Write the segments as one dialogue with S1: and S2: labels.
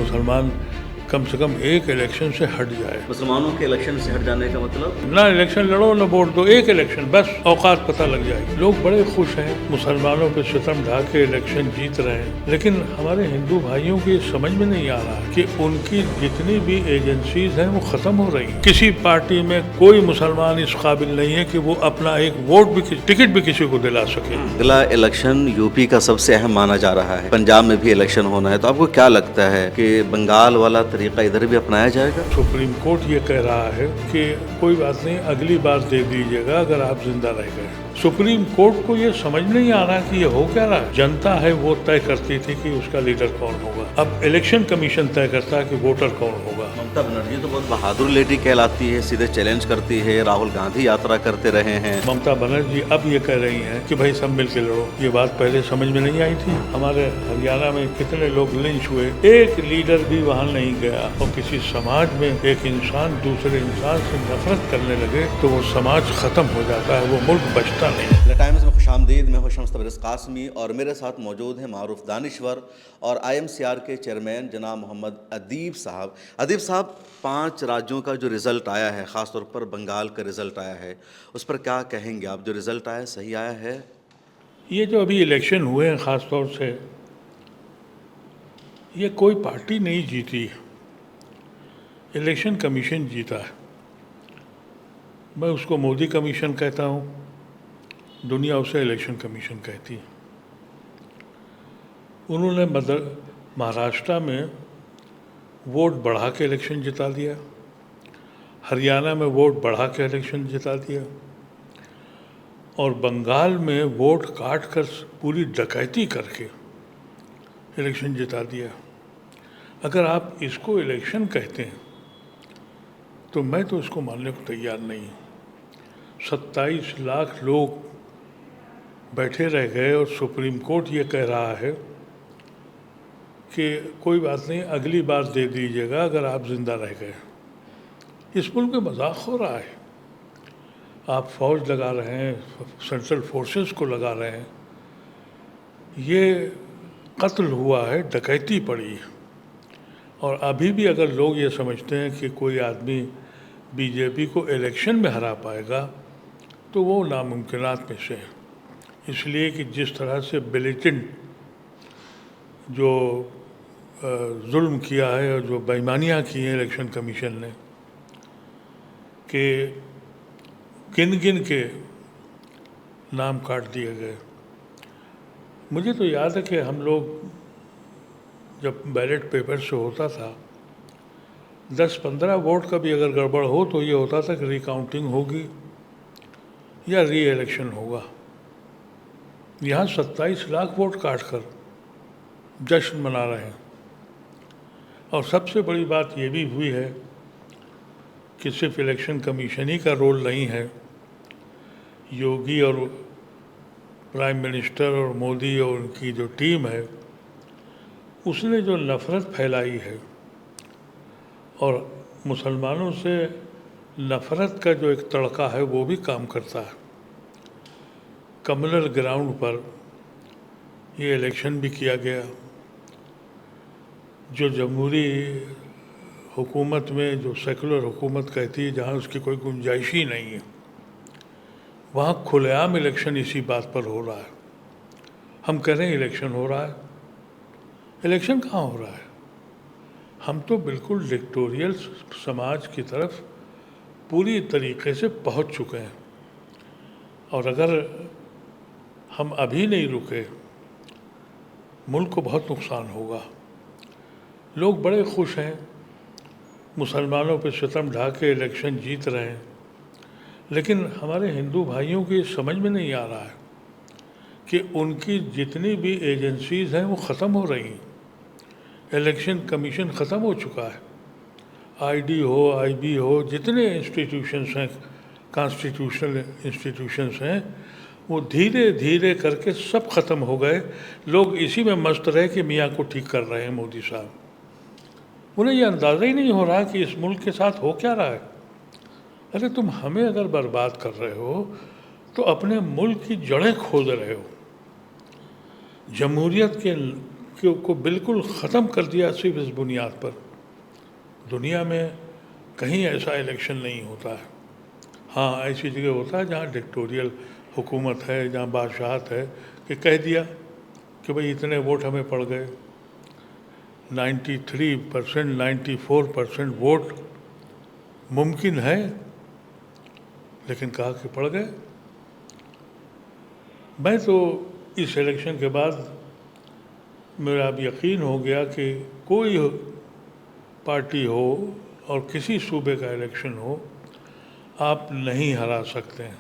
S1: मुसलमान कम से कम एक इलेक्शन से हट जाए।
S2: मुसलमानों के इलेक्शन से हट जाने का मतलब?
S1: ना इलेक्शन लड़ो ना वोट दो, एक इलेक्शन बस, औकात पता लग जाए। लोग बड़े खुश हैं, मुसलमानों पे सितम ढा के इलेक्शन जीत रहे हैं, लेकिन हमारे हिंदू भाइयों की समझ में नहीं आ रहा कि उनकी जितनी भी एजेंसीज हैं वो खत्म हो रही हैं। किसी पार्टी में कोई मुसलमान इस काबिल नहीं है कि वो अपना एक वोट भी, टिकट भी किसी को दिला सके।
S2: अगला इलेक्शन यूपी का सबसे अहम माना जा रहा है, पंजाब में भी इलेक्शन होना है, तो आपको क्या लगता है कि बंगाल वाला तरीका इधर भी अपनाया जाएगा?
S1: सुप्रीम कोर्ट ये कह रहा है कि कोई बात नहीं, अगली बार दे दीजिएगा अगर आप जिंदा रह गए। सुप्रीम कोर्ट को ये समझ नहीं आ रहा कि ये हो क्या रहा है। जनता है वो तय करती थी कि उसका लीडर कौन होगा, अब इलेक्शन कमीशन तय करता है कि वोटर कौन होगा।
S2: ममता बनर्जी तो बहुत बहादुर लेडी कहलाती है, सीधे चैलेंज करती है, राहुल गांधी यात्रा करते रहे हैं।
S1: ममता बनर्जी अब ये कह रही हैं कि भाई सब मिल के लड़ो। ये बात पहले समझ में नहीं आई थी। हमारे हरियाणा में कितने लोग लिंच हुए, एक लीडर भी वहाँ नहीं गया। और किसी समाज में एक इंसान दूसरे इंसान से नफरत करने लगे तो वो समाज खत्म हो जाता है, वो मुल्क बचता नहीं।
S2: टाइम्स में खुशामदीद, मैं हूं शम्स तबरेज़ कासमी और मेरे साथ मौजूद हैं मारूफ दानिश्वर और IMCR के चेयरमैन जनाब मोहम्मद अदीब साहब। अदीब साहब, 5 राज्यों का जो रिज़ल्ट आया है, ख़ास तौर पर बंगाल का रिज़ल्ट आया है, उस पर क्या कहेंगे आप? जो रिज़ल्ट आया सही आया है?
S1: ये जो अभी इलेक्शन हुए हैं, ख़ास तौर से ये कोई पार्टी नहीं जीती, इलेक्शन कमीशन जीता है। मैं उसको मोदी कमीशन कहता हूँ, दुनिया उसे इलेक्शन कमीशन कहती है। उन्होंने महाराष्ट्र में वोट बढ़ा के इलेक्शन जिता दिया, हरियाणा में वोट बढ़ा के इलेक्शन जिता दिया, और बंगाल में वोट काट कर पूरी डकैती करके इलेक्शन जिता दिया। अगर आप इसको इलेक्शन कहते हैं तो मैं तो इसको मानने को तैयार नहीं हूँ। 27 लाख लोग बैठे रह गए और सुप्रीम कोर्ट ये कह रहा है कि कोई बात नहीं, अगली बार दे दीजिएगा अगर आप ज़िंदा रह गए। इस मुल्क में मजाक हो रहा है। आप फौज लगा रहे हैं, सेंट्रल फोर्सेस को लगा रहे हैं, ये कत्ल हुआ है, डकैती पड़ी है। और अभी भी अगर लोग ये समझते हैं कि कोई आदमी बीजेपी को इलेक्शन में हरा पाएगा तो वो नामुमकिनात में से है। इसलिए कि जिस तरह से बिलिटेंट जो जुल्म किया है और जो बेईमानियाँ की हैं इलेक्शन कमीशन ने, कि गिन गिन के नाम काट दिए गए। मुझे तो याद है कि हम लोग जब बैलेट पेपर से होता था, 10-15 वोट का भी अगर गड़बड़ हो तो ये होता था कि रिकाउंटिंग होगी या री इलेक्शन होगा। यहाँ 27 लाख वोट काट कर जश्न मना रहे हैं। और सबसे बड़ी बात ये भी हुई है कि सिर्फ इलेक्शन कमीशन ही का रोल नहीं है, योगी और प्राइम मिनिस्टर और मोदी और उनकी जो टीम है उसने जो नफ़रत फैलाई है और मुसलमानों से नफ़रत का जो एक तड़का है वो भी काम करता है। कम्युनल ग्राउंड पर ये इलेक्शन भी किया गया। जो जमहूरी हुकूमत में, जो सेकुलर हुकूमत कहती है, जहाँ उसकी कोई गुंजाइश ही नहीं है, वहाँ खुलेआम इलेक्शन इसी बात पर हो रहा है। हम कह रहे हैं इलेक्शन हो रहा है, इलेक्शन कहाँ हो रहा है? हम तो बिल्कुल डिक्टेटोरियल समाज की तरफ पूरी तरीके से पहुँच चुके हैं। और अगर हम अभी नहीं रुके, मुल्क को बहुत नुकसान होगा। लोग बड़े खुश हैं, मुसलमानों पे सितम ढा के इलेक्शन जीत रहे हैं, लेकिन हमारे हिंदू भाइयों की समझ में नहीं आ रहा है कि उनकी जितनी भी एजेंसीज हैं वो ख़त्म हो रही हैं। इलेक्शन कमीशन ख़त्म हो चुका है। ID हो, IB हो, जितने इंस्टीट्यूशंस हैं, कॉन्स्टिट्यूशनल इंस्टीट्यूशंस हैं, वो धीरे धीरे करके सब ख़त्म हो गए। लोग इसी में मस्त रहे कि मियाँ को ठीक कर रहे हैं मोदी साहब। उन्हें ये अंदाज़ा ही नहीं हो रहा कि इस मुल्क के साथ हो क्या रहा है। अरे तुम हमें अगर बर्बाद कर रहे हो तो अपने मुल्क की जड़ें खोद रहे हो। जमहूरियत के को बिल्कुल ख़त्म कर दिया सिर्फ इस बुनियाद पर। दुनिया में कहीं ऐसा इलेक्शन नहीं होता है। हाँ, ऐसी जगह होता है जहाँ डिक्टोरियल हुकूमत है, जहाँ बादशाहत है कि कह दिया कि भाई इतने वोट हमें पड़ गए। 93%, 94% वोट मुमकिन है, लेकिन कहा कि पड़ गए। मैं तो इस इलेक्शन के बाद मेरा अब यकीन हो गया कि कोई पार्टी हो और किसी सूबे का इलेक्शन हो, आप नहीं हरा सकते हैं।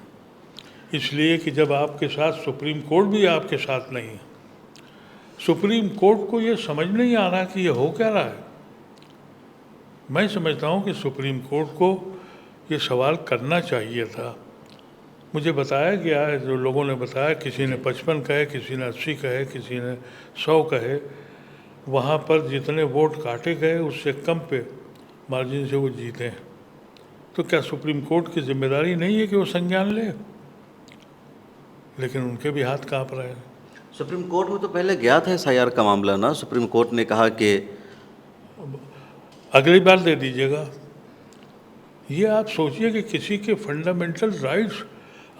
S1: इसलिए कि जब आपके साथ सुप्रीम कोर्ट भी आपके साथ नहीं है, सुप्रीम कोर्ट को ये समझ नहीं आ रहा कि ये हो क्या रहा है। मैं समझता हूँ कि सुप्रीम कोर्ट को ये सवाल करना चाहिए था। मुझे बताया गया है, जो लोगों ने बताया, किसी ने 55 कहे, किसी ने 80 कहे, किसी ने 100 कहे, वहाँ पर जितने वोट काटे गए उससे कम पे मार्जिन से वो जीते हैं। तो क्या सुप्रीम कोर्ट की जिम्मेदारी नहीं है कि वो संज्ञान ले? लेकिन उनके भी हाथ काँप रहे हैं।
S2: सुप्रीम कोर्ट में तो पहले गया था SIR का मामला ना, सुप्रीम कोर्ट ने कहा कि
S1: अगली बार दे दीजिएगा। ये आप सोचिए कि किसी के फंडामेंटल राइट्स,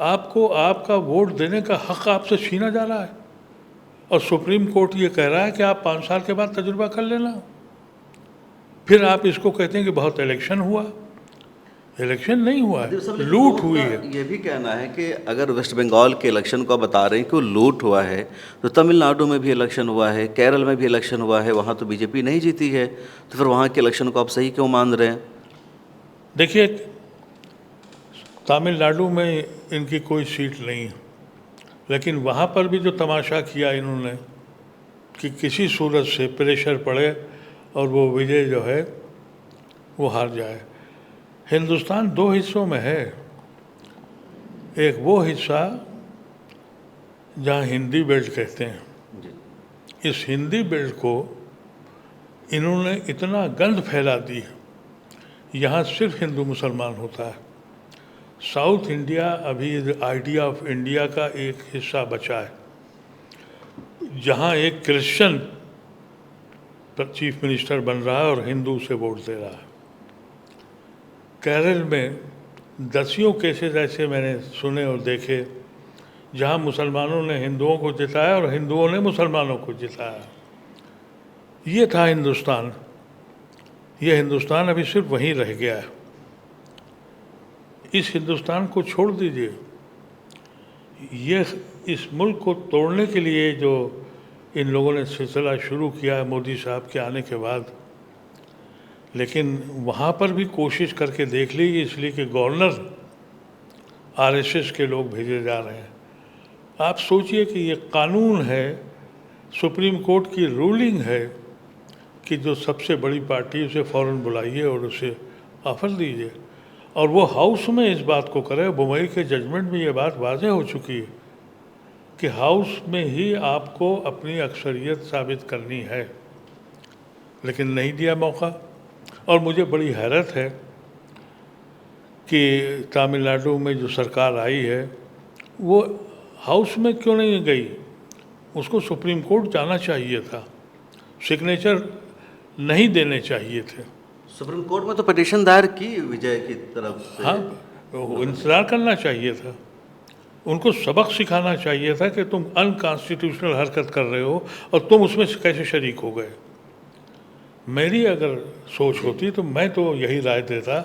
S1: आपको आपका वोट देने का हक आपसे छीना जा रहा है, और सुप्रीम कोर्ट ये कह रहा है कि आप 5 साल के बाद तजुर्बा कर लेना। फिर आप इसको कहते हैं कि बहुत इलेक्शन हुआ। इलेक्शन नहीं हुआ है, लूट हुई है।
S2: ये भी कहना है कि अगर वेस्ट बंगाल के इलेक्शन को बता रहे हैं कि वो लूट हुआ है, तो तमिलनाडु में भी इलेक्शन हुआ है, केरल में भी इलेक्शन हुआ है, वहाँ तो बीजेपी नहीं जीती है, तो फिर वहाँ के इलेक्शन को आप सही क्यों मान रहे हैं?
S1: देखिए, तमिलनाडु में इनकी कोई सीट नहीं है, लेकिन वहाँ पर भी जो तमाशा किया इन्होंने कि किसी सूरत से प्रेशर पड़े और वो विजय जो है वो हार जाए। हिंदुस्तान 2 हिस्सों में है। एक वो हिस्सा जहाँ हिंदी बेल्ट कहते हैं, इस हिंदी बेल्ट को इन्होंने इतना गंद फैला दी है, यहाँ सिर्फ हिंदू मुसलमान होता है। साउथ इंडिया अभी आइडिया ऑफ इंडिया का एक हिस्सा बचा है, जहाँ एक क्रिश्चियन चीफ मिनिस्टर बन रहा है और हिंदू से वोट दे रहा है। केरल में दसियों केसेस ऐसे मैंने सुने और देखे जहाँ मुसलमानों ने हिंदुओं को जिताया और हिंदुओं ने मुसलमानों को जिताया। ये था हिंदुस्तान। ये हिंदुस्तान अभी सिर्फ वहीं रह गया है। इस हिंदुस्तान को छोड़ दीजिए। ये इस मुल्क को तोड़ने के लिए जो इन लोगों ने सिलसिला शुरू किया है मोदी साहब के आने के बाद, लेकिन वहाँ पर भी कोशिश करके देख ली, इसलिए कि गवर्नर RSS के लोग भेजे जा रहे हैं। आप सोचिए कि ये कानून है, सुप्रीम कोर्ट की रूलिंग है कि जो सबसे बड़ी पार्टी उसे फ़ौरन बुलाइए और उसे ऑफर दीजिए, और वो हाउस में इस बात को करे। मुंबई के जजमेंट में ये बात वाज़ेह हो चुकी है कि हाउस में ही आपको अपनी अक्सरियत साबित करनी है, लेकिन नहीं दिया मौका। और मुझे बड़ी हैरत है कि तमिलनाडु में जो सरकार आई है वो हाउस में क्यों नहीं गई। उसको सुप्रीम कोर्ट जाना चाहिए था, सिग्नेचर नहीं देने चाहिए थे।
S2: सुप्रीम कोर्ट में तो पिटीशन दायर की विजय की तरफ से।
S1: हाँ, इंतज़ार करना चाहिए था। उनको सबक सिखाना चाहिए था कि तुम अनकॉन्स्टिट्यूशनल हरकत कर रहे हो और तुम उसमें कैसे शरीक हो गए। मेरी अगर सोच होती तो मैं तो यही राय देता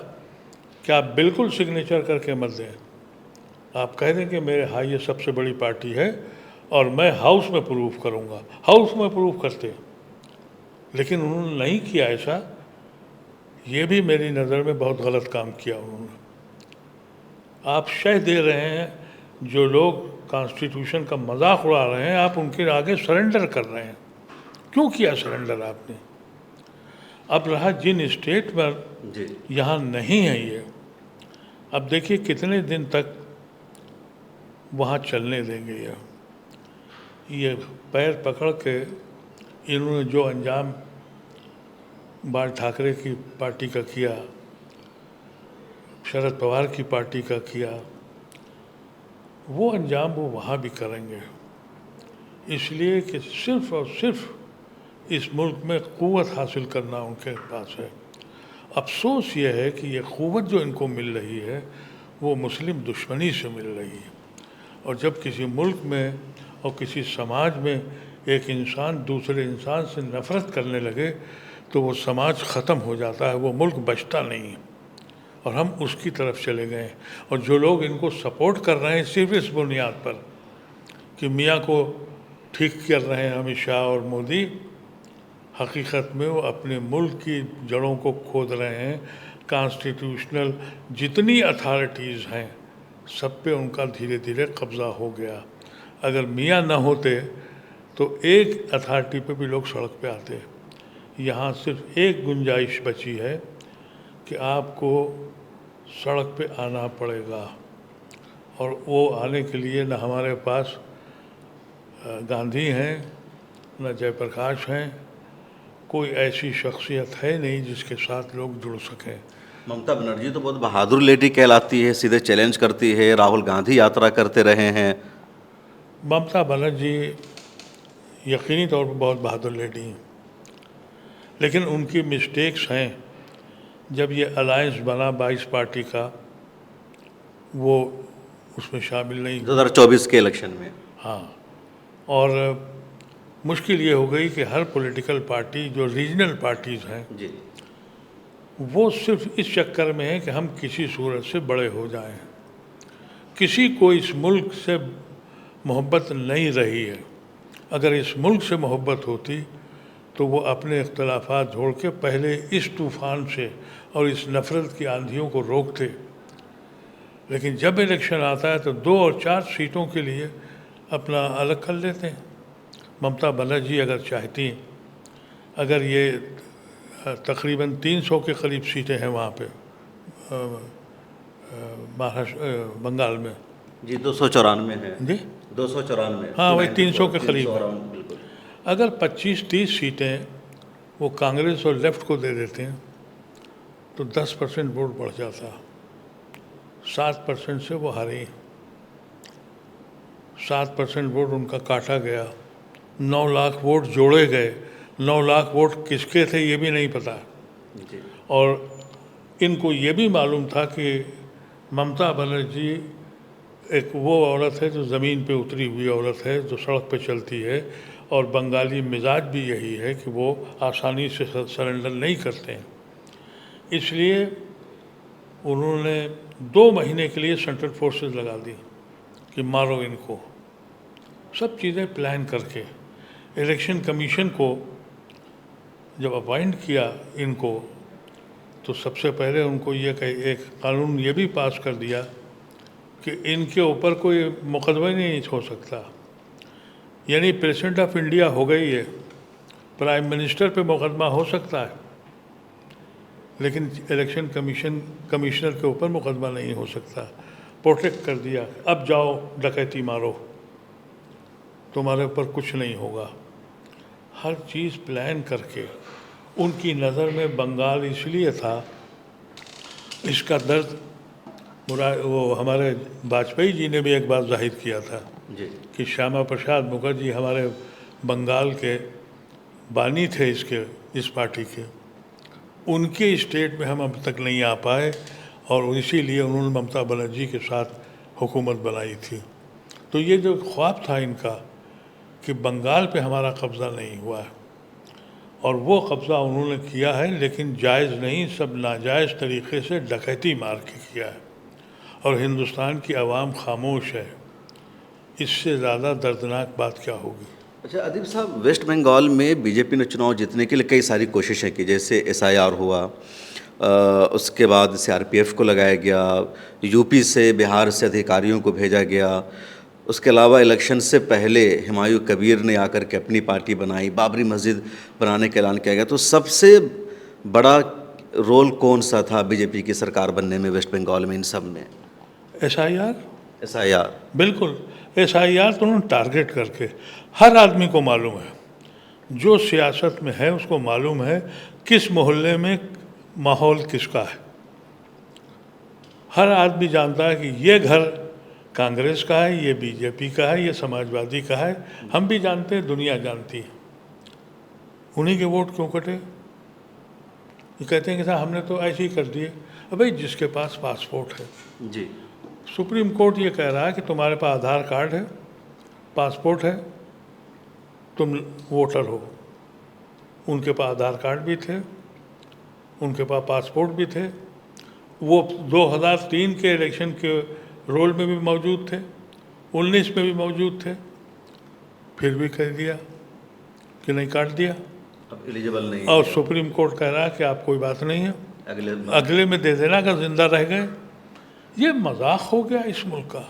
S1: कि आप बिल्कुल सिग्नेचर करके मत दें। आप कह दें कि मेरे हाँ ये सबसे बड़ी पार्टी है और मैं हाउस में प्रूफ करूँगा। हाउस में प्रूफ करते, लेकिन उन्होंने नहीं किया ऐसा। ये भी मेरी नज़र में बहुत गलत काम किया उन्होंने। आप शह दे रहे हैं, जो लोग कॉन्स्टिट्यूशन का मजाक उड़ा रहे हैं, आप उनके आगे सरेंडर कर रहे हैं। क्यों किया सरेंडर आपने? अब रहा जिन स्टेट में यहाँ नहीं है ये, अब देखिए कितने दिन तक वहाँ चलने देंगे। ये पैर पकड़ के इन्होंने जो अंजाम बाल ठाकरे की पार्टी का किया, शरद पवार की पार्टी का किया, वो अंजाम वो वहाँ भी करेंगे। इसलिए कि सिर्फ और सिर्फ इस मुल्क में क़ुव्वत हासिल करना उनके पास है। अफसोस ये है कि ये क़ुव्वत जो इनको मिल रही है वो मुस्लिम दुश्मनी से मिल रही है। और जब किसी मुल्क में और किसी समाज में एक इंसान दूसरे इंसान से नफ़रत करने लगे तो वो समाज ख़त्म हो जाता है, वो मुल्क बचता नहीं है। और हम उसकी तरफ चले गए। और जो लोग इनको सपोर्ट कर रहे हैं सिर्फ इस बुनियाद पर कि मियाँ को ठीक कर रहे हैं अमित शाह और मोदी, हकीकत में वो अपने मुल्क की जड़ों को खोद रहे हैं। कॉन्स्टिट्यूशनल जितनी अथॉरिटीज़ हैं सब पे उनका धीरे धीरे कब्ज़ा हो गया। अगर मियाँ ना होते तो एक अथॉरिटी पे भी लोग सड़क पे आते। यहाँ सिर्फ एक गुंजाइश बची है कि आपको सड़क पे आना पड़ेगा। और वो आने के लिए न हमारे पास गांधी हैं न जयप्रकाश हैं, कोई ऐसी शख्सियत है नहीं जिसके साथ लोग जुड़ सकें।
S2: ममता बनर्जी तो बहुत बहादुर लेडी कहलाती है, सीधे चैलेंज करती है। राहुल गांधी यात्रा करते रहे हैं।
S1: ममता बनर्जी यकीनी तौर पर बहुत बहादुर लेडी हैं, लेकिन उनकी मिस्टेक्स हैं। जब ये अलायंस बना 22 पार्टी का, वो उसमें शामिल नहीं।
S2: 2024 के इलेक्शन में।
S1: हाँ, और मुश्किल ये हो गई कि हर पॉलिटिकल पार्टी जो रीजनल पार्टीज़ हैं
S2: जी,
S1: वो सिर्फ इस चक्कर में है कि हम किसी सूरत से बड़े हो जाएं। किसी को इस मुल्क से मोहब्बत नहीं रही है। अगर इस मुल्क से मोहब्बत होती तो वो अपने इख्तलाफात छोड़ के पहले इस तूफ़ान से और इस नफ़रत की आंधियों को रोकते। लेकिन जब इलेक्शन आता है तो 2 और 4 सीटों के लिए अपना अलग कर लेते हैं। ममता बनर्जी अगर चाहती, अगर ये तकरीबन 300 के करीब सीटें हैं वहाँ पे महाराष्ट्र बंगाल में।
S2: जी 294 है
S1: जी
S2: 294।
S1: हाँ, वही 300 के करीब है।
S2: बिल्कुल।
S1: अगर 25-30 सीटें वो कांग्रेस और लेफ़्ट को दे देते हैं तो 10% वोट बढ़ जाता। 7% से वो हारे। 7% वोट उनका काटा गया। 9 लाख वोट जोड़े गए। 9 लाख वोट किसके थे ये भी नहीं पता।
S2: जी।
S1: और इनको ये भी मालूम था कि ममता बनर्जी एक वो औरत है जो ज़मीन पे उतरी हुई औरत है, जो सड़क पे चलती है। और बंगाली मिजाज भी यही है कि वो आसानी से सरेंडर नहीं करते हैं। इसलिए उन्होंने 2 महीने के लिए सेंट्रल फोर्सेस लगा दी कि मारो इनको। सब चीज़ें प्लान करके इलेक्शन कमीशन को जब अपॉइंट किया इनको, तो सबसे पहले उनको ये एक कानून ये भी पास कर दिया कि इनके ऊपर कोई मुकदमा नहीं हो सकता। यानी प्रेसिडेंट ऑफ इंडिया हो गई है, प्राइम मिनिस्टर पे मुकदमा हो सकता है, लेकिन इलेक्शन कमिश्नर के ऊपर मुकदमा नहीं हो सकता। प्रोटेक्ट कर दिया, अब जाओ डकैती मारो, तुम्हारे ऊपर कुछ नहीं होगा। हर चीज़ प्लान करके उनकी नज़र में बंगाल इसलिए था, इसका दर्द वो हमारे वाजपेयी जी ने भी एक बार जाहिर किया था
S2: जी।
S1: कि श्यामा प्रसाद मुखर्जी हमारे बंगाल के बानी थे इस पार्टी के। उनके स्टेट में हम अब तक नहीं आ पाए और इसीलिए उन्होंने ममता बनर्जी के साथ हुकूमत बनाई थी। तो ये जो ख्वाब था इनका कि बंगाल पे हमारा कब्ज़ा नहीं हुआ है, और वो कब्ज़ा उन्होंने किया है, लेकिन जायज़ नहीं, सब नाजायज़ तरीक़े से डकैती मार के किया है। और हिंदुस्तान की आवाम खामोश है। इससे ज़्यादा दर्दनाक बात क्या होगी।
S2: अच्छा अदीब साहब, वेस्ट बंगाल में बीजेपी ने चुनाव जीतने के लिए कई सारी कोशिशें की, जैसे SIR हुआ, उसके बाद CRPF को लगाया गया, यूपी से बिहार से अधिकारियों को भेजा गया। उसके अलावा इलेक्शन से पहले हुमायूं कबीर ने आकर के अपनी पार्टी बनाई, बाबरी मस्जिद बनाने का ऐलान किया गया। तो सबसे बड़ा रोल कौन सा था बीजेपी की सरकार बनने में वेस्ट बंगाल में इन सब में? SIR
S1: बिल्कुल। SIR तो उन्होंने टारगेट करके, हर आदमी को मालूम है, जो सियासत में है उसको मालूम है किस मोहल्ले में माहौल किसका है। हर आदमी जानता है कि ये घर कांग्रेस का है, ये बीजेपी का है, ये समाजवादी का है। हम भी जानते हैं, दुनिया जानती है। उन्हीं के वोट क्यों कटे? ये कहते हैं कि साहब हमने तो ऐसे ही कर दिए। अब भाई जिसके पास पासपोर्ट है,
S2: जी
S1: सुप्रीम कोर्ट ये कह रहा है कि तुम्हारे पास आधार कार्ड है, पासपोर्ट है, तुम वोटर हो। उनके पास आधार कार्ड भी थे, उनके पास पासपोर्ट भी थे, वो 2003 के इलेक्शन के रोल में भी मौजूद थे, 19 में भी मौजूद थे, फिर भी कह दिया कि नहीं, काट दिया।
S2: अब एलिजिबल नहीं
S1: और
S2: है।
S1: सुप्रीम कोर्ट कह रहा है कि आप कोई बात नहीं है,
S2: अगले
S1: अगले में दे देना अगर जिंदा रह गए। ये मजाक हो गया इस मुल्क का।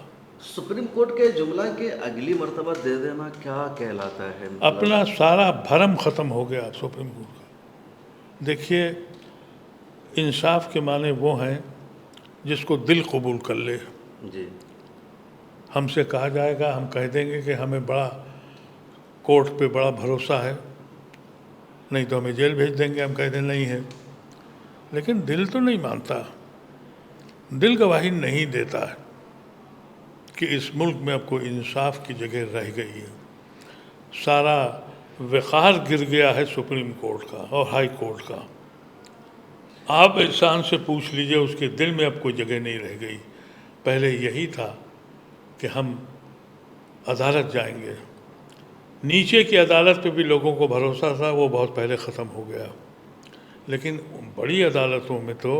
S2: सुप्रीम कोर्ट के जुमला के अगली मर्तबा दे देना क्या कहलाता है?
S1: अपना सारा भरम ख़त्म हो गया सुप्रीम कोर्ट का। देखिए, इंसाफ के माने वो हैं जिसको दिल कबूल कर ले।
S2: जी
S1: हमसे कहा जाएगा, हम कह देंगे कि हमें बड़ा कोर्ट पे बड़ा भरोसा है, नहीं तो हमें जेल भेज देंगे, हम कह दें नहीं है। लेकिन दिल तो नहीं मानता, दिल गवाही नहीं देता है कि इस मुल्क में अब कोई इंसाफ की जगह रह गई है। सारा वक़ार गिर गया है सुप्रीम कोर्ट का और हाई कोर्ट का। आप इंसान से पूछ लीजिए, उसके दिल में अब कोई जगह नहीं रह गई। पहले यही था कि हम अदालत जाएंगे, नीचे की अदालत पे भी लोगों को भरोसा था, वो बहुत पहले ख़त्म हो गया। लेकिन बड़ी अदालतों में तो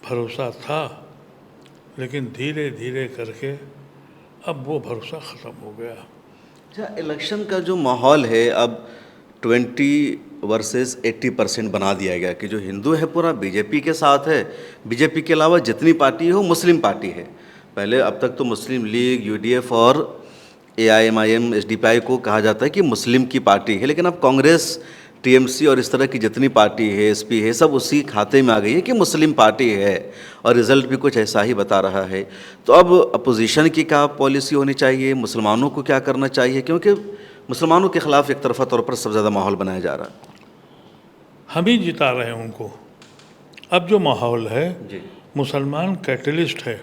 S1: भरोसा था, लेकिन धीरे धीरे करके अब वो भरोसा ख़त्म हो गया।
S2: अच्छा, इलेक्शन का जो माहौल है अब 20 वर्सेस 80% बना दिया गया कि जो हिंदू है पूरा बीजेपी के साथ है, बीजेपी के अलावा जितनी पार्टी है वो मुस्लिम पार्टी है। पहले अब तक तो मुस्लिम लीग, यूडीएफ और एआईएमआईएम, एसडीपीआई को कहा जाता है कि मुस्लिम की पार्टी है, लेकिन अब कांग्रेस, टीएमसी और इस तरह की जितनी पार्टी है, एसपी है, सब उसी खाते में आ गई है कि मुस्लिम पार्टी है, और रिज़ल्ट भी कुछ ऐसा ही बता रहा है। तो अब अपोजिशन की क्या पॉलिसी होनी चाहिए, मुसलमानों को क्या करना चाहिए, क्योंकि मुसलमानों के ख़िलाफ़ एक तरफा तौर पर सबसे ज़्यादा माहौल बनाया जा रहा है।
S1: हम ही जिता रहे हैं उनको। अब जो माहौल है,
S2: जी
S1: मुसलमान कैटलिस्ट है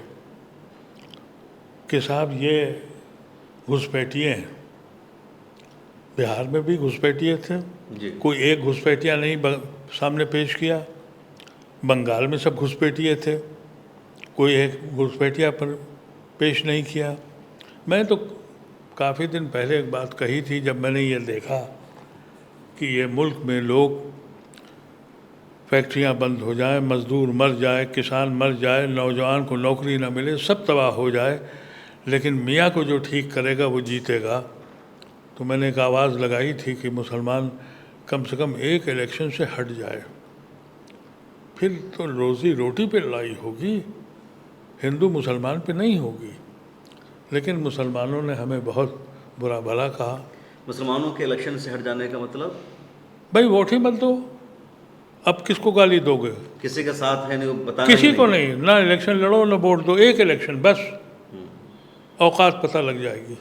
S1: कि साहब ये घुसपैठिए हैं। बिहार में भी घुसपैठिए थे,
S2: जी
S1: कोई एक घुसपैठिया नहीं सामने पेश किया। बंगाल में सब घुसपैठिए थे, कोई एक घुसपैठिया पर पेश नहीं किया। मैं तो काफ़ी दिन पहले एक बात कही थी, जब मैंने ये देखा कि ये मुल्क में लोग, फैक्ट्रियां बंद हो जाएं, मज़दूर मर जाए, किसान मर जाए, नौजवान को नौकरी ना मिले, सब तबाह हो जाए, लेकिन मियाँ को जो ठीक करेगा वो जीतेगा। तो मैंने एक आवाज़ लगाई थी कि मुसलमान कम से कम एक इलेक्शन से हट जाए, फिर तो रोज़ी रोटी पे लड़ाई होगी, हिंदू मुसलमान पे नहीं होगी। लेकिन मुसलमानों ने हमें बहुत बुरा भला कहा।
S2: मुसलमानों के इलेक्शन से हट जाने का मतलब?
S1: भाई वोट ही मत दो, अब किसको गाली दोगे?
S2: किसी के साथ है नहीं, बताना
S1: किसी
S2: ही
S1: को नहीं, ना इलेक्शन लड़ो ना वोट दो, एक इलेक्शन बस, औकात पता लग जाएगी।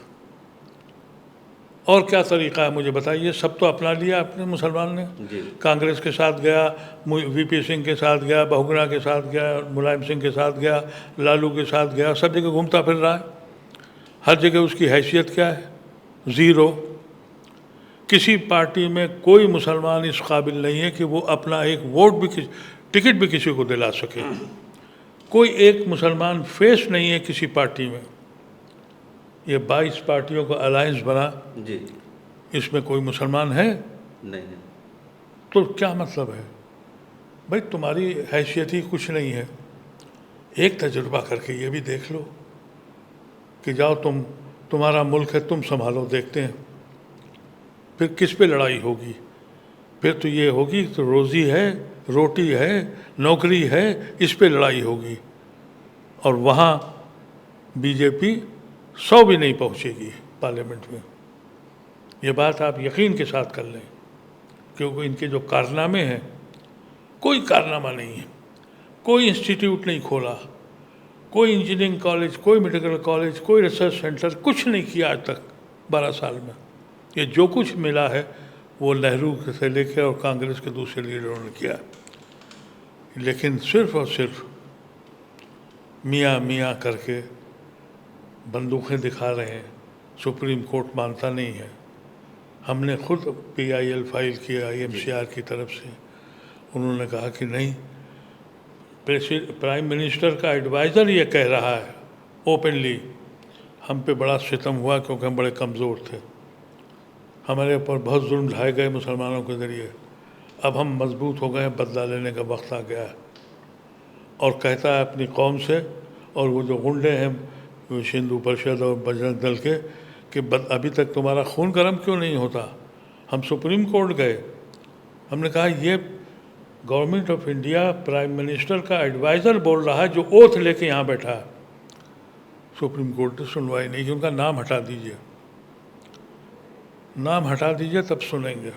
S1: और क्या तरीक़ा है मुझे बताइए? सब तो अपना लिया अपने मुसलमान ने।
S2: जी
S1: कांग्रेस के साथ गया, वीपी सिंह के साथ गया, बहुगुणा के साथ गया, मुलायम सिंह के साथ गया, लालू के साथ गया, सब जगह घूमता फिर रहा है। हर जगह उसकी हैसियत क्या है? ज़ीरो। किसी पार्टी में कोई मुसलमान इस काबिल नहीं है कि वो अपना एक वोट भी, टिकट भी किसी को दिला सके। कोई एक मुसलमान फेस नहीं है किसी पार्टी में। ये 22 पार्टियों का अलायंस बना,
S2: जी
S1: इसमें कोई मुसलमान है?
S2: नहीं
S1: तो क्या मतलब है भाई? तुम्हारी हैसियत ही कुछ नहीं है। एक तजुर्बा करके ये भी देख लो कि जाओ तुम्हारा मुल्क है, तुम संभालो, देखते हैं फिर किस पे लड़ाई होगी। फिर तो ये होगी तो रोज़ी है, रोटी है, नौकरी है, इस पे लड़ाई होगी। और वहाँ बीजेपी 100 भी नहीं पहुँचेगी पार्लियामेंट में। ये बात आप यकीन के साथ कर लें, क्योंकि इनके जो कारनामे हैं, कोई कारनामा नहीं है। कोई इंस्टीट्यूट नहीं खोला, कोई इंजीनियरिंग कॉलेज, कोई मेडिकल कॉलेज, कोई रिसर्च सेंटर, कुछ नहीं किया आज तक 12 साल में। ये जो कुछ मिला है वो नेहरू से लेकर और कांग्रेस के दूसरे लीडरों ने किया। लेकिन सिर्फ और सिर्फ मियाँ मियाँ करके बंदूकें दिखा रहे हैं। सुप्रीम कोर्ट मानता नहीं है। हमने खुद PIL फाइल किया IMCR की तरफ से। उन्होंने कहा कि नहीं, प्राइम मिनिस्टर का एडवाइज़र ये कह रहा है ओपनली। हम पे बड़ा सितम हुआ क्योंकि हम बड़े कमज़ोर थे, हमारे ऊपर बहुत जुल्म ढाए गए मुसलमानों के ज़रिए। अब हम मजबूत हो गए हैं, बदला लेने का वक्त आ गया है। और कहता है अपनी कौम से, और वो जो गुंडे हैं हिंदू परिषद और बजरंग दल के, कि अभी तक तुम्हारा खून गर्म क्यों नहीं होता। हम सुप्रीम कोर्ट गए, हमने कहा ये government of India prime minister का एडवाइज़र बोल रहा है जो ओथ लेके यहाँ बैठा है। सुप्रीम कोर्ट ने सुनवाई नहीं की, उनका नाम हटा दीजिए, नाम हटा दीजिए तब सुनेंगे।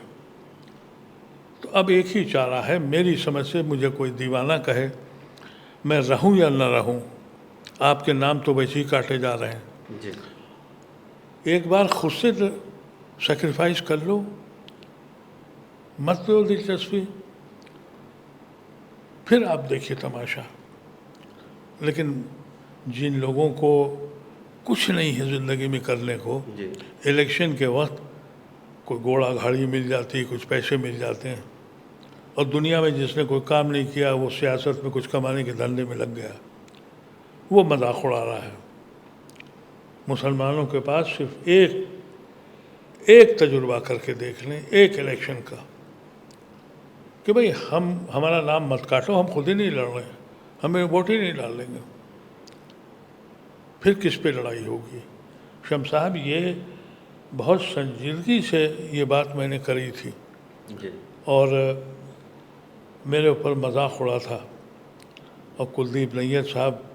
S1: तो अब एक ही चारा है मेरी समझ से, मुझे कोई दीवाना कहे, मैं रहूं या न रहूं, आपके नाम तो वैसे ही काटे जा रहे हैं
S2: जी।
S1: एक बार खुद से सेक्रीफाइस कर लो, मत दो दिलचस्पी, फिर आप देखिए तमाशा। लेकिन जिन लोगों को कुछ नहीं है ज़िंदगी में करने को,
S2: जी।
S1: इलेक्शन के वक्त कोई घोड़ा गाड़ी मिल जाती, कुछ पैसे मिल जाते हैं, और दुनिया में जिसने कोई काम नहीं किया वो सियासत में कुछ कमाने के धंधे में लग गया, वो मजाक उड़ा रहा है। मुसलमानों के पास सिर्फ एक तजुर्बा करके देख लें, एक इलेक्शन का, कि भाई हमारा नाम मत काटो, हम खुद ही नहीं लड़ रहे हैं, हमें वोट ही नहीं डालेंगे, फिर किस पे लड़ाई होगी। शम साहब, ये बहुत संजीदगी से ये बात मैंने करी थी
S2: जी।
S1: और मेरे ऊपर मजाक उड़ा था। और कुलदीप नैय्यर साहब,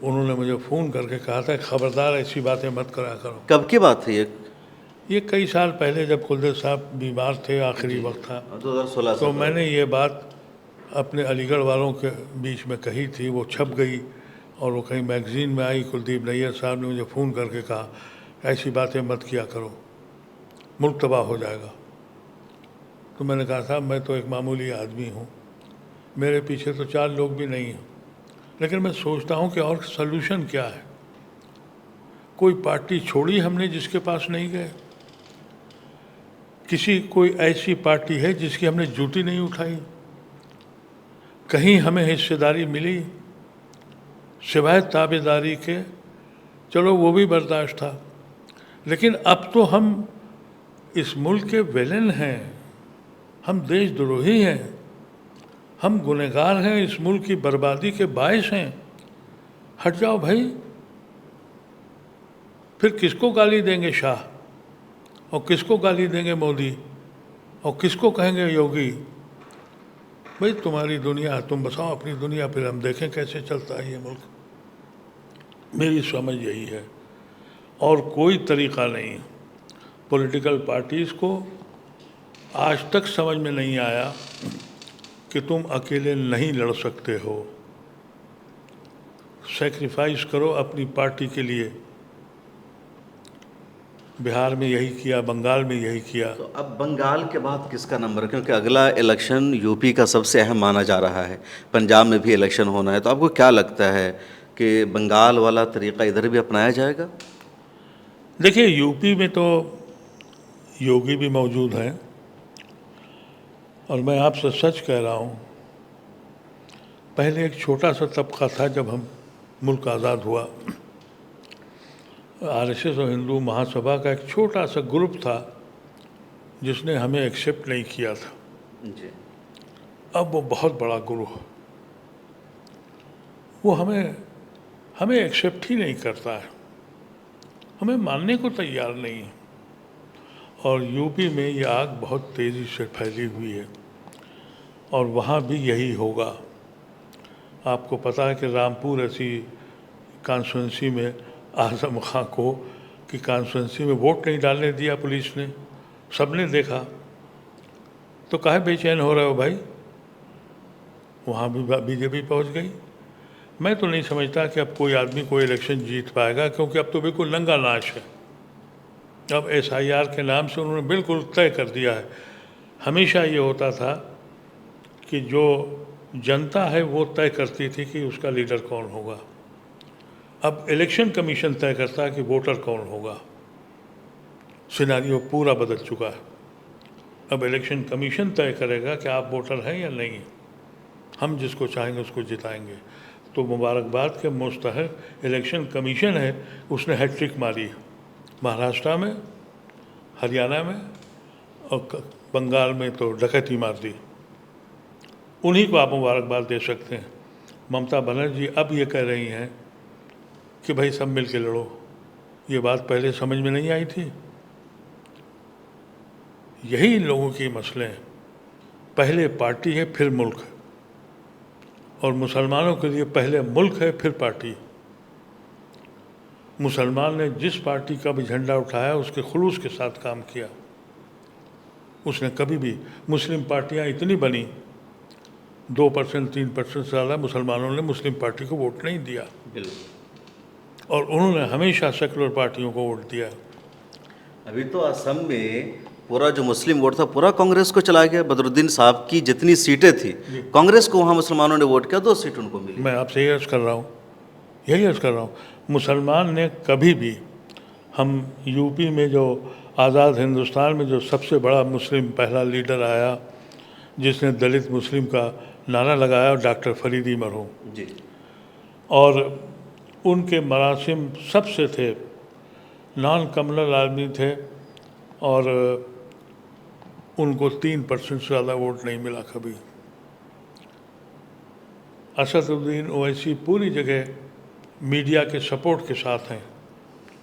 S1: उन्होंने मुझे फ़ोन करके कहा था ख़बरदार ऐसी बातें मत करा करो।
S2: कब की बात है
S1: ये कई साल पहले जब कुलदीप साहब बीमार थे, आखिरी वक्त था,
S2: 2016
S1: तो मैंने ये बात अपने अलीगढ़ वालों के बीच में कही थी। वो छप गई और वो कहीं मैगज़ीन में आई। कुलदीप नैय्यर साहब ने मुझे फ़ोन करके कहा ऐसी बातें मत किया करो, मुल्क तबाह हो जाएगा। तो मैंने कहा साहब, मैं तो एक मामूली आदमी हूँ, मेरे पीछे तो 4 लोग भी नहीं हैं, लेकिन मैं सोचता हूँ कि और सल्यूशन क्या है। कोई पार्टी छोड़ी हमने जिसके पास नहीं गए? कोई ऐसी पार्टी है जिसकी हमने जूती नहीं उठाई? कहीं हमें हिस्सेदारी मिली सिवाय ताबेदारी के? चलो वो भी बर्दाश्त था, लेकिन अब तो हम इस मुल्क के विलेन हैं, हम देशद्रोही हैं, हम गुनहगार हैं, इस मुल्क की बर्बादी के बायस हैं। हट जाओ भाई। फिर किसको गाली देंगे शाह, और किसको गाली देंगे मोदी, और किसको कहेंगे योगी? भाई तुम्हारी दुनिया, तुम बसाओ अपनी दुनिया, फिर हम देखें कैसे चलता है ये मुल्क। मेरी समझ यही है, और कोई तरीक़ा नहीं। पॉलिटिकल पार्टीज़ को आज तक समझ में नहीं आया कि तुम अकेले नहीं लड़ सकते हो, सेक्रीफाइस करो अपनी पार्टी के लिए। बिहार में यही किया, बंगाल में यही किया।
S2: तो अब बंगाल के बाद किसका नंबर है, क्योंकि अगला इलेक्शन यूपी का सबसे अहम माना जा रहा है, पंजाब में भी इलेक्शन होना है, तो आपको क्या लगता है कि बंगाल वाला तरीक़ा इधर भी अपनाया जाएगा?
S1: देखिए, यूपी में तो योगी भी मौजूद हैं, और मैं आपसे सच कह रहा हूँ, पहले एक छोटा सा तबका था जब हम मुल्क आज़ाद हुआ, RSS और हिंदू महासभा का एक छोटा सा ग्रुप था जिसने हमें एक्सेप्ट नहीं किया था।
S2: जी।
S1: अब वो बहुत बड़ा ग्रुप है, वो हमें एक्सेप्ट ही नहीं करता है, हमें मानने को तैयार नहीं है। और यूपी में ये आग बहुत तेज़ी से फैली हुई है, और वहाँ भी यही होगा। आपको पता है कि रामपुर ऐसी कॉन्स्टिट्यूंसी में आज़म खां को कि कॉन्स्टिट्यूंसी में वोट नहीं डालने दिया पुलिस ने, सबने देखा। तो काहे बेचैन हो रहे हो भाई? वहाँ भी बीजेपी पहुँच गई। मैं तो नहीं समझता कि अब कोई आदमी कोई इलेक्शन जीत पाएगा, क्योंकि अब तो बिल्कुल नंगा नाच है। अब SIR के नाम से उन्होंने बिल्कुल तय कर दिया है। हमेशा ये होता था कि जो जनता है वो तय करती थी कि उसका लीडर कौन होगा, अब इलेक्शन कमीशन तय करता है कि वोटर कौन होगा। सिनारियो पूरा बदल चुका है। अब इलेक्शन कमीशन तय करेगा कि आप वोटर हैं या नहीं। हम जिसको चाहेंगे उसको जिताएंगे। तो मुबारकबाद के मुस्तहक इलेक्शन कमीशन है, उसने हैट्रिक मारी है महाराष्ट्र में, हरियाणा में और बंगाल में तो डकैती मार दी। उन्हीं को आप मुबारकबाद दे सकते हैं। ममता बनर्जी अब ये कह रही हैं कि भाई सब मिल के लड़ो। ये बात पहले समझ में नहीं आई थी। यही इन लोगों के मसले हैं। पहले पार्टी है फिर मुल्क है, और मुसलमानों के लिए पहले मुल्क है फिर पार्टी। मुसलमान ने जिस पार्टी का भी झंडा उठाया उसके खुलूस के साथ काम किया। उसने कभी भी, मुस्लिम पार्टियां इतनी बनी, 2% 3% से ज़्यादा मुसलमानों ने मुस्लिम पार्टी को वोट नहीं दिया, और उन्होंने हमेशा सेकुलर पार्टियों को वोट दिया।
S2: अभी तो असम में पूरा जो मुस्लिम वोट था पूरा कांग्रेस को चला गया। बदरुद्दीन साहब की जितनी सीटें थी कांग्रेस को वहाँ मुसलमानों ने वोट किया, 2 सीट उनको मिली।
S1: मैं आपसे यही अर्ज़ कर रहा हूँ, यही अर्ज़ कर रहा हूँ, मुसलमान ने कभी भी, हम यूपी में जो आज़ाद हिंदुस्तान में जो सबसे बड़ा मुस्लिम पहला लीडर आया जिसने दलित मुस्लिम का नारा लगाया, डॉक्टर फरीदी मरहूम
S2: जी,
S1: और उनके मरासिम सबसे थे, नॉन कम्युनल आदमी थे, और उनको 3% से ज़्यादा वोट नहीं मिला कभी। असदुद्दीन ओवैसी पूरी जगह मीडिया के सपोर्ट के साथ हैं,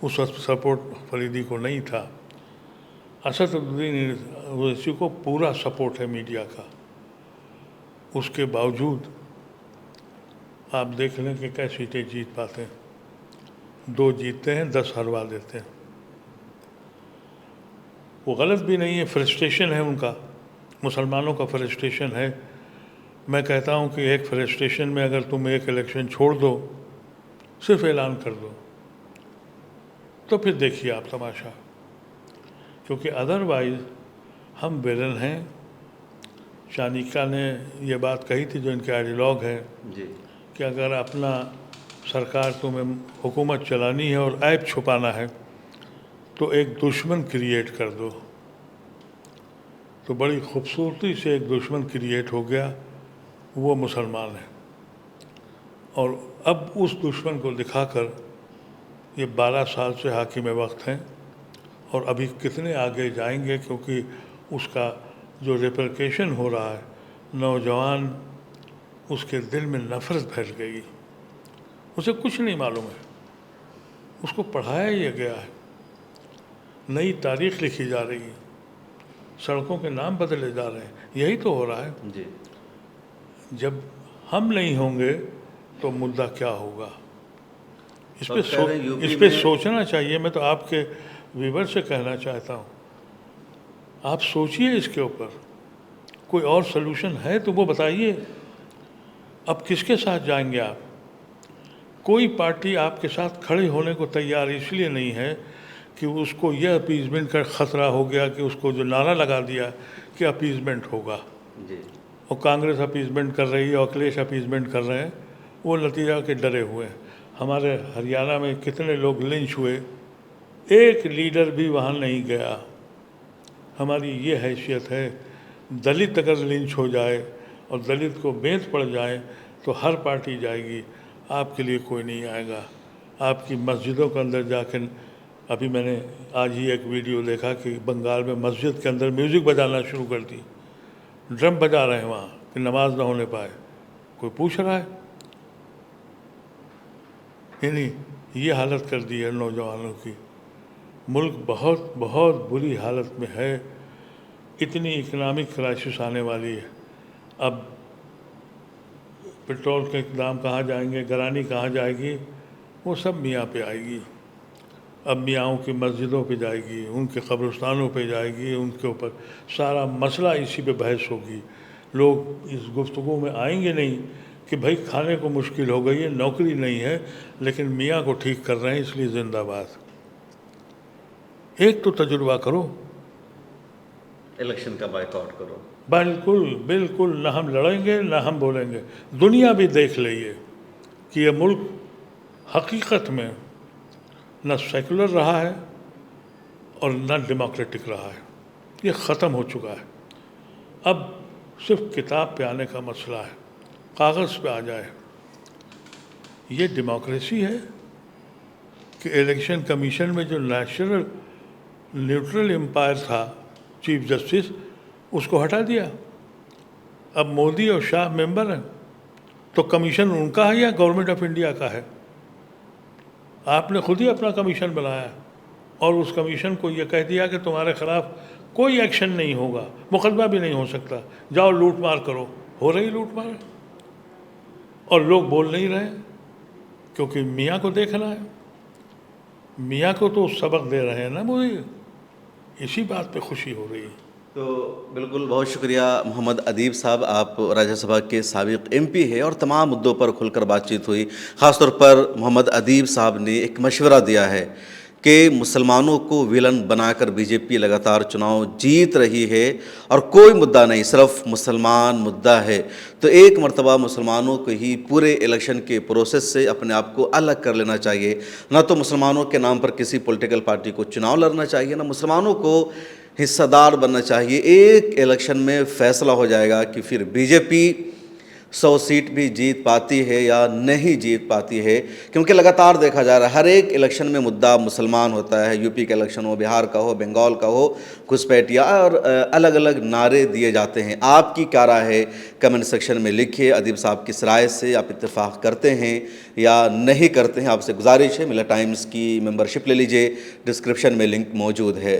S1: उस सपोर्ट फरीदी को नहीं था। असदुद्दीन ओवैसी को पूरा सपोर्ट है मीडिया का। उसके बावजूद आप देख लें कि कैसे सीटें जीत पाते हैं। 2 जीतते हैं, 10 हरवा देते हैं। वो गलत भी नहीं है, फ्रस्ट्रेशन है उनका, मुसलमानों का फ्रस्ट्रेशन है। मैं कहता हूँ कि एक फ्रस्ट्रेशन में अगर तुम एक इलेक्शन छोड़ दो, सिर्फ ऐलान कर दो, तो फिर देखिए आप तमाशा, क्योंकि अदरवाइज़ हम विलन हैं। चाणक्य ने ये बात कही थी, जो इनके आइडियलॉग हैं, कि अगर अपना सरकार तुम्हें हुकूमत चलानी है और ऐब छुपाना है तो एक दुश्मन क्रिएट कर दो। तो बड़ी खूबसूरती से एक दुश्मन क्रिएट हो गया, वो मुसलमान है। और अब उस दुश्मन को दिखाकर ये 12 साल से हाकिम वक्त हैं, और अभी कितने आगे जाएंगे, क्योंकि उसका जो रिपरकेशन हो रहा है, नौजवान उसके दिल में नफ़रत फैल गई। उसे कुछ नहीं मालूम है, उसको पढ़ाया ही गया है, नई तारीख लिखी जा रही है, सड़कों के नाम बदले जा रहे हैं, यही तो हो रहा है
S2: जी।
S1: जब हम नहीं होंगे तो मुद्दा क्या होगा? इस पे सोचना चाहिए। मैं तो आपके व्यूवर से कहना चाहता हूँ, आप सोचिए इसके ऊपर, कोई और सलूशन है तो वो बताइए। अब किसके साथ जाएंगे आप? कोई पार्टी आपके साथ खड़े होने को तैयार इसलिए नहीं है कि उसको यह अपीजमेंट का ख़तरा हो गया, कि उसको जो नारा लगा दिया कि अपीजमेंट होगा
S2: जी।
S1: और कांग्रेस अपीजमेंट कर रही है और अखिलेश अपीजमेंट कर रहे हैं, वो नतीजा के डरे हुए हैं। हमारे हरियाणा में कितने लोग लिंच हुए, एक लीडर भी वहाँ नहीं गया। हमारी ये हैसियत है, दलित अगर लिंच हो जाए और दलित को बेंत पड़ जाए तो हर पार्टी जाएगी, आपके लिए कोई नहीं आएगा। आपकी मस्जिदों के अंदर जाकर, अभी मैंने आज ही एक वीडियो देखा कि बंगाल में मस्जिद के अंदर म्यूज़िक बजाना शुरू कर दी, ड्रम बजा रहे हैं वहाँ कि नमाज ना होने पाए। कोई पूछ रहा है? यानी ये हालत कर दी है नौजवानों की। मुल्क बहुत बहुत बुरी हालत में है। इतनी इकनॉमिक क्राइसिस आने वाली है। अब पेट्रोल के दाम कहाँ जाएंगे, गरानी कहाँ जाएगी, वो सब मियाँ पे आएगी। अब मियाँओं की मस्जिदों पे जाएगी, उनके कब्रिस्तानों पे जाएगी, उनके ऊपर सारा मसला इसी पे बहस होगी। लोग इस गुफ्तगू में आएंगे नहीं कि भाई खाने को मुश्किल हो गई है, नौकरी नहीं है, लेकिन मियाँ को ठीक कर रहे हैं इसलिए जिंदाबाद। एक तो तजुर्बा करो,
S2: इलेक्शन का बायकॉट करो।
S1: बिल्कुल बिल्कुल, ना हम लड़ेंगे ना हम बोलेंगे। दुनिया भी देख लीजिए कि ये मुल्क हकीकत में न सेकुलर रहा है और ना डेमोक्रेटिक रहा है। ये ख़त्म हो चुका है। अब सिर्फ किताब पे आने का मसला है, कागज़ पे आ जाए। ये डेमोक्रेसी है कि इलेक्शन कमीशन में जो नेचुरल न्यूट्रल एम्पायर था चीफ जस्टिस, उसको हटा दिया। अब मोदी और शाह मेंबर हैं, तो कमीशन उनका है या गवर्नमेंट ऑफ इंडिया का है? आपने खुद ही अपना कमीशन बनाया और उस कमीशन को ये कह दिया कि तुम्हारे खिलाफ कोई एक्शन नहीं होगा, मुकदमा भी नहीं हो सकता, जाओ लूट मार करो। हो रही लूट मार और लोग बोल नहीं रहे क्योंकि मियाँ को देखना है। मियाँ को तो सबक दे रहे हैं ना मोदी, इसी बात पे खुशी हो रही है।
S2: तो बिल्कुल, बहुत शुक्रिया मोहम्मद अदीब साहब। आप राज्यसभा के साबिक एमपी है और तमाम मुद्दों पर खुलकर बातचीत हुई। ख़ासतौर पर मोहम्मद अदीब साहब ने एक मशवरा दिया है कि मुसलमानों को विलन बनाकर बीजेपी लगातार चुनाव जीत रही है और कोई मुद्दा नहीं, सिर्फ मुसलमान मुद्दा है। तो एक मर्तबा मुसलमानों को ही पूरे इलेक्शन के प्रोसेस से अपने आप को अलग कर लेना चाहिए। ना तो मुसलमानों के नाम पर किसी पॉलिटिकल पार्टी को चुनाव लड़ना चाहिए, ना मुसलमानों को हिस्सेदार बनना चाहिए। एक इलेक्शन में फैसला हो जाएगा कि फिर बीजेपी 100 सीट भी जीत पाती है या नहीं जीत पाती है, क्योंकि लगातार देखा जा रहा है हर एक इलेक्शन में मुद्दा मुसलमान होता है। यूपी का इलेक्शन हो, बिहार का हो, बंगाल का हो, घुसपैठिया और अलग अलग नारे दिए जाते हैं। आपकी क्या राय है कमेंट सेक्शन में लिखिए। अदीब साहब किस राय से आप इत्तेफाक करते हैं या नहीं करते हैं? आपसे गुजारिश है मिला टाइम्स की मेंबरशिप ले लीजिए, डिस्क्रिप्शन में लिंक मौजूद है।